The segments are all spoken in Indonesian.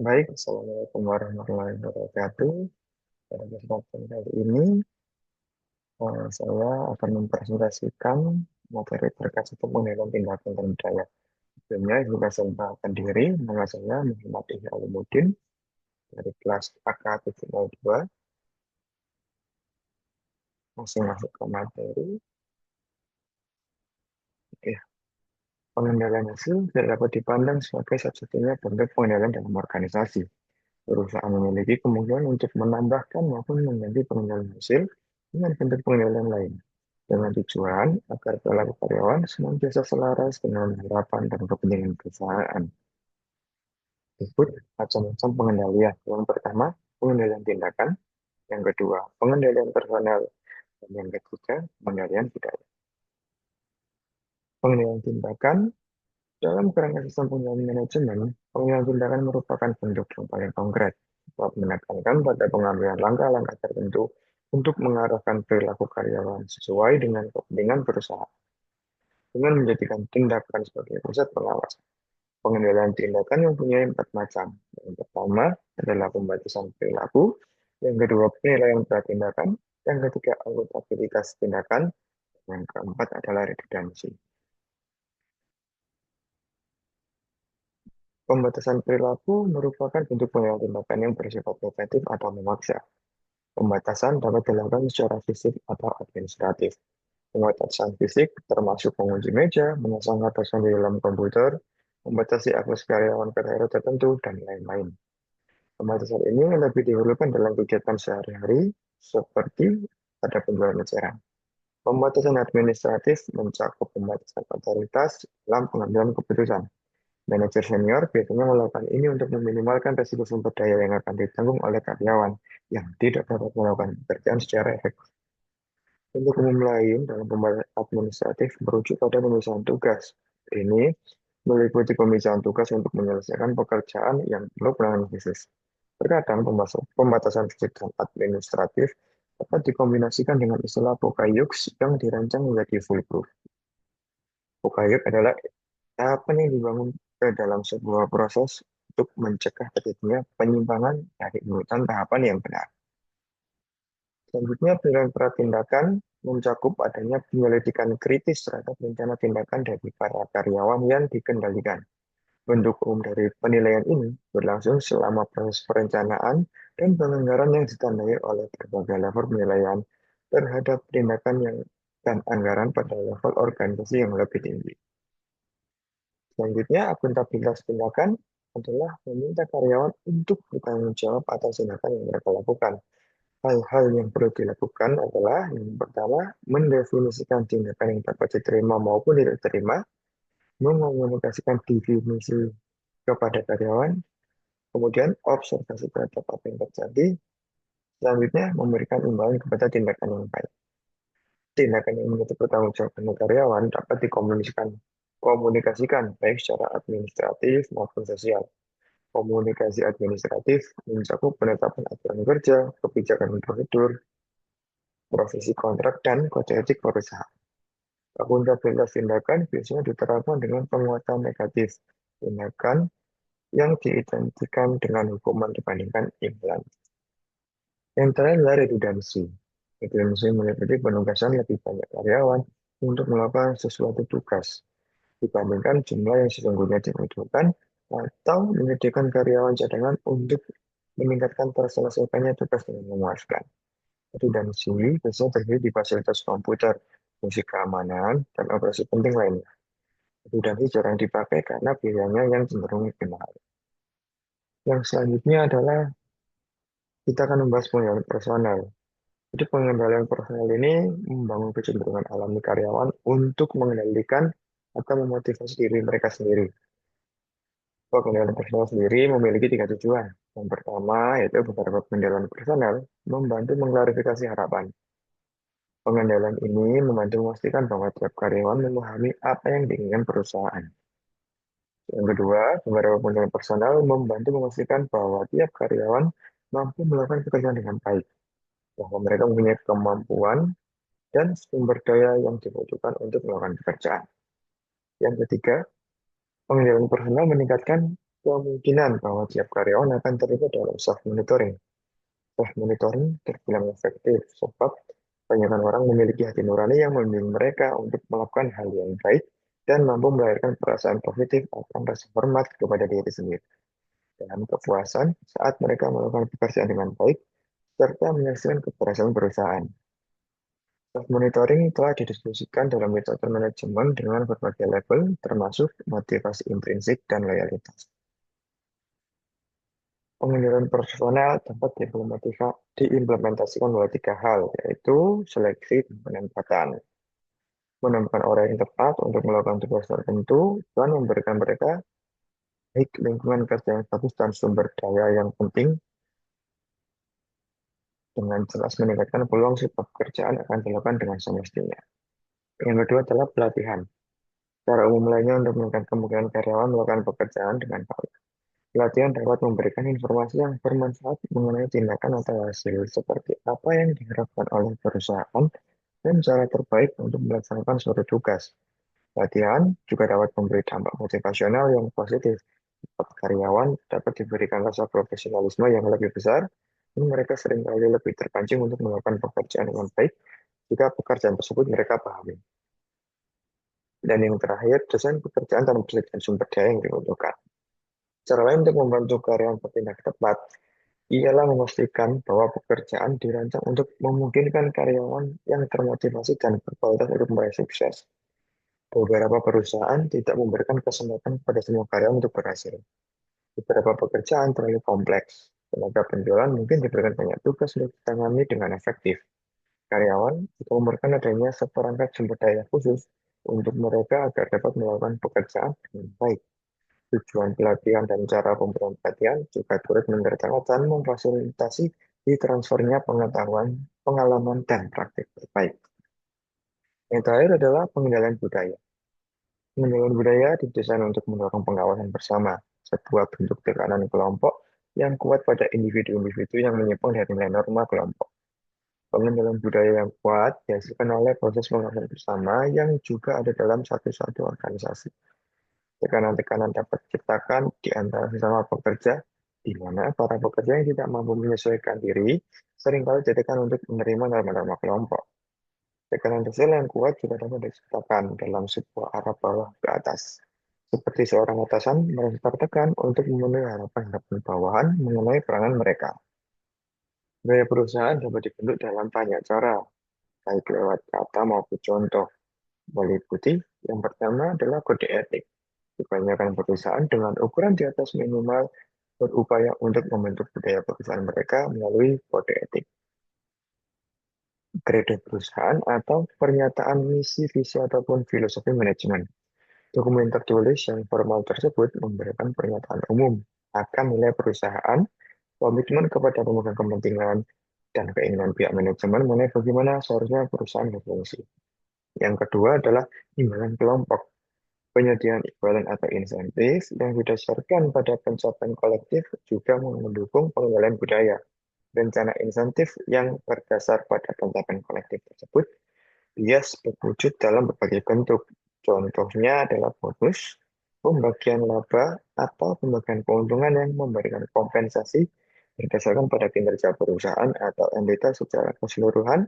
Baik, Assalamualaikum warahmatullahi wabarakatuh. Pada kesempatan kali ini, saya akan mempresentasikan materi terkait satu pengendalian tindakan dan daya. Sebelumnya, juga saya memperkenalkan diri, nama saya Muhammad Ihya Alimuddin dari kelas AK-02. Langsung masuk ke materi. Oke, pengendalian hasil tidak dapat dipandang sebagai satu-satunya bentuk pengendalian dalam organisasi. Perusahaan memiliki kemungkinan untuk menambahkan maupun mengganti pengendalian hasil dengan bentuk pengendalian lain, dengan tujuan agar perilaku karyawan senantiasa selaras dengan harapan dan kepentingan perusahaan. Disebut macam-macam pengendalian. Yang pertama, pengendalian tindakan. Yang kedua, pengendalian personal. Dan yang ketiga, pengendalian budaya. Pengendalian tindakan. Dalam kerangka sistem pengendalian manajemen, pengendalian tindakan merupakan bentuk yang paling konkret, sebab menekankan pada pengambilan langkah-langkah tertentu untuk mengarahkan perilaku karyawan sesuai dengan kepentingan perusahaan, dengan menjadikan tindakan sebagai pusat pengawas. Pengendalian tindakan mempunyai empat macam. Yang pertama adalah pembatasan perilaku, yang kedua penilaian berat tindakan, yang ketiga akuntabilitas tindakan, yang keempat adalah redundansi. Pembatasan perilaku merupakan bentuk penilaian tindakan yang bersifat preventif atau memaksa. Pembatasan dapat dilakukan secara fisik atau administratif. Pembatasan fisik termasuk mengunci meja, memasang atasan di dalam komputer, membatasi akses karyawan ke daerah tertentu, dan lain-lain. Pembatasan ini lebih diperlukan dalam kegiatan sehari-hari, seperti pada penjualan eceran. Pembatasan administratif mencakup pembatasan otoritas dalam pengambilan keputusan. Manajer senior biasanya melakukan ini untuk meminimalkan risiko sumber daya yang akan ditanggung oleh karyawan yang tidak dapat melakukan pekerjaan secara efektif. Untuk umum lain dalam pembatasan administratif merujuk pada pemisahan tugas. Ini meliputi pemisahan tugas untuk menyelesaikan pekerjaan yang perlu penanganan khusus. Terkadang pembatasan fisik dan administratif dapat dikombinasikan dengan istilah Pokayuk yang dirancang menjadi foolproof. Pokayuk adalah tahapan yang dibangun ke dalam sebuah proses untuk mencegah terjadinya penyimpangan dari urutan tahapan yang benar. Selanjutnya, penilaian tindakan mencakup adanya penyelidikan kritis terhadap rencana tindakan dari para karyawan yang dikendalikan. Bentuk umum dari penilaian ini berlangsung selama proses perencanaan dan penganggaran yang ditandai oleh berbagai level penilaian terhadap tindakan yang dan anggaran pada level organisasi yang lebih tinggi. Selanjutnya, akuntabilitas tindakan adalah meminta karyawan untuk bertanggung jawab atas tindakan yang mereka lakukan. Hal-hal yang perlu dilakukan adalah yang pertama, mendefinisikan tindakan yang dapat diterima maupun tidak diterima, mengkomunikasikan definisi kepada karyawan, kemudian observasi terhadap apa yang terjadi, selanjutnya memberikan imbalan kepada tindakan yang baik. Tindakan yang menutup pertanggungjawaban karyawan dapat komunikasikan baik secara administratif maupun sosial. Komunikasi administratif mencakup penetapan aturan kerja, kebijakan prosedur, profesi kontrak, dan kode etik perusahaan. Akuntabilitas tindakan biasanya diterapkan dengan penguatan negatif. Tindakan yang diidentikan dengan hukuman dibandingkan imbalan. Yang terakhir adalah redundansi. Redundansi meliputi penugasan lebih banyak karyawan untuk melakukan sesuatu tugas dibandingkan jumlah yang sesungguhnya dibutuhkan atau menyediakan karyawan cadangan untuk meningkatkan terselesaikannya tugas dengan memuaskan. Redundansi biasanya terjadi di fasilitas komputer, fungsi keamanan, dan operasi penting lainnya. Redundansi jarang dipakai karena biayanya yang cenderung lebih mahal. Yang selanjutnya adalah kita akan membahas pengendalian personal. Jadi pengendalian personal ini membangun kecenderungan alami karyawan untuk mengendalikan atau memotivasi diri mereka sendiri. Pengendalian personal sendiri memiliki tiga tujuan. Yang pertama yaitu beberapa pengendalian personal membantu mengklarifikasi harapan. Pengendalian ini membantu memastikan bahwa tiap karyawan memahami apa yang diinginkan perusahaan. Yang kedua, beberapa pengendalian personal membantu memastikan bahwa tiap karyawan mampu melakukan pekerjaan dengan baik, bahwa mereka mempunyai kemampuan dan sumber daya yang dibutuhkan untuk melakukan pekerjaan. Yang ketiga, pengendalian personal meningkatkan kemungkinan bahwa tiap karyawan akan terlibat dalam self-monitoring. Self-monitoring terbilang efektif sebab kebanyakan orang memiliki hati nurani yang membimbing mereka untuk melakukan hal yang baik dan mampu melahirkan perasaan positif akan rasa hormat kepada diri sendiri dan kepuasan saat mereka melakukan pekerjaan dengan baik serta menghasilkan keberhasilan perusahaan. Self-monitoring telah didiskusikan dalam metode manajemen dengan berbagai level, termasuk motivasi intrinsik dan loyalitas. Pengendalian personal dapat diimplementasikan melalui tiga hal, yaitu seleksi dan penempatan. Menemukan orang yang tepat untuk melakukan tugas tertentu dan memberikan mereka baik lingkungan kerja yang bagus dan sumber daya yang penting dengan jelas meningkatkan peluang sebuah pekerjaan akan dilakukan dengan semestinya. Yang kedua adalah pelatihan. Cara umum lainnya untuk meningkatkan kemungkinan karyawan melakukan pekerjaan dengan baik. Pelatihan dapat memberikan informasi yang bermanfaat mengenai tindakan atau hasil seperti apa yang diharapkan oleh perusahaan dan cara terbaik untuk melaksanakan suatu tugas. Latihan juga dapat memberi dampak motivasional yang positif. Karyawan dapat diberikan rasa profesionalisme yang lebih besar, dan mereka seringkali lebih terpancing untuk melakukan pekerjaan dengan baik jika pekerjaan tersebut mereka pahami. Dan yang terakhir, desain pekerjaan dan persediaan sumber daya yang dibutuhkan. Cara lain untuk membantu karyawan bertindak tepat ialah memastikan bahwa pekerjaan dirancang untuk memungkinkan karyawan yang termotivasi dan berkualitas untuk meraih sukses. Beberapa perusahaan tidak memberikan kesempatan kepada semua karyawan untuk berhasil. Beberapa pekerjaan terlalu kompleks. Tenaga penjualan mungkin diberikan banyak tugas untuk ditangani dengan efektif. Karyawan juga memerlukan adanya seperangkat sumber daya khusus untuk mereka agar dapat melakukan pekerjaan dengan baik. Tujuan pelatihan dan cara pemberian pelatihan juga turut menyertakan dan memfasilitasi ditransfernya pengetahuan, pengalaman, dan praktik terbaik. Yang terakhir adalah pengendalian budaya. Pengendalian budaya didesain untuk mendorong pengawasan bersama, sebuah bentuk tekanan kelompok yang kuat pada individu-individu yang menyimpang dari nilai norma kelompok. Pengendalian budaya yang kuat dihasilkan oleh proses pengawasan bersama yang juga ada dalam satu-satu organisasi. Tekanan-tekanan dapat diciptakan di antara sesama pekerja, di mana para pekerja yang tidak mampu menyesuaikan diri seringkali ditekan untuk menerima norma-norma kelompok. Tekanan sosial yang kuat juga dapat diciptakan dalam sebuah arah bawah ke atas. Seperti seorang atasan merasa tertekan untuk memenuhi harapan-harapan bawahan mengenai peranan mereka. Gaya perusahaan dapat dibentuk dalam banyak cara, baik lewat kata maupun contoh. Meliputi yang pertama adalah kode etik. Kebanyakan perusahaan dengan ukuran di atas minimal berupaya untuk membentuk budaya perusahaan mereka melalui kode etik. Kredo perusahaan atau pernyataan misi, visi, ataupun filosofi manajemen. Dokumen tertulis yang formal tersebut memberikan pernyataan umum akan nilai perusahaan, komitmen kepada pemegang kepentingan, dan keinginan pihak manajemen mengenai bagaimana seharusnya perusahaan berfungsi. Yang kedua adalah imbalan kelompok. Penyediaan imbalan atau insentif yang didasarkan pada pencapaian kolektif juga mendukung pengendalian budaya. Rencana insentif yang berdasar pada pencapaian kolektif tersebut bias berwujud dalam berbagai bentuk. Contohnya adalah bonus, pembagian laba, atau pembagian keuntungan yang memberikan kompensasi berdasarkan pada kinerja perusahaan atau entitas secara keseluruhan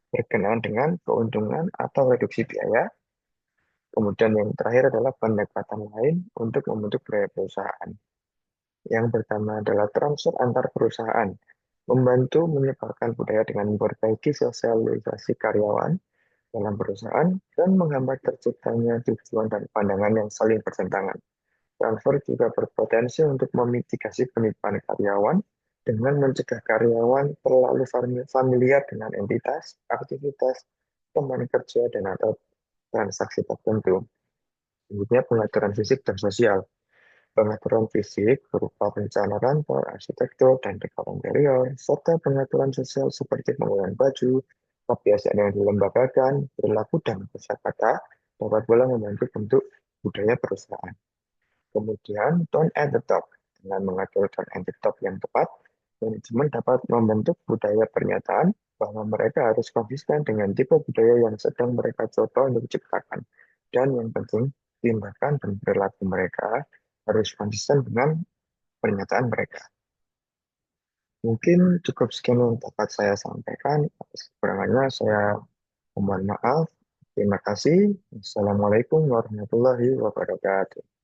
berkenaan dengan keuntungan atau reduksi biaya. Kemudian yang terakhir adalah pendekatan lain untuk membentuk budaya perusahaan. Yang pertama adalah transfer antar perusahaan, membantu menyebarkan budaya dengan memperbaiki sosialisasi karyawan dalam perusahaan dan menghambat terciptanya tujuan dan pandangan yang saling bertentangan. Transfer juga berpotensi untuk memitigasi penipuan karyawan dengan mencegah karyawan terlalu familiar dengan entitas, aktivitas, teman kerja, dan atau transaksi tertentu. Selanjutnya pengaturan fisik dan sosial. Pengaturan fisik berupa rencana kantor, arsitektur, dan dekor interior, serta pengaturan sosial seperti penggunaan baju, kebiasaan yang dilembagakan, perilaku, dan kosakata dapat pula membantu bentuk budaya perusahaan. Kemudian, tone at the top. Dengan mengatur tone at the top yang tepat, manajemen dapat membentuk budaya pernyataan bahwa mereka harus konsisten dengan tipe budaya yang sedang mereka coba untuk diciptakan. Dan yang penting, tindakan dan perilaku mereka harus konsisten dengan pernyataan mereka. Mungkin cukup sekian yang dapat saya sampaikan. Atas kekurangannya saya mohon maaf. Terima kasih. Assalamualaikum warahmatullahi wabarakatuh.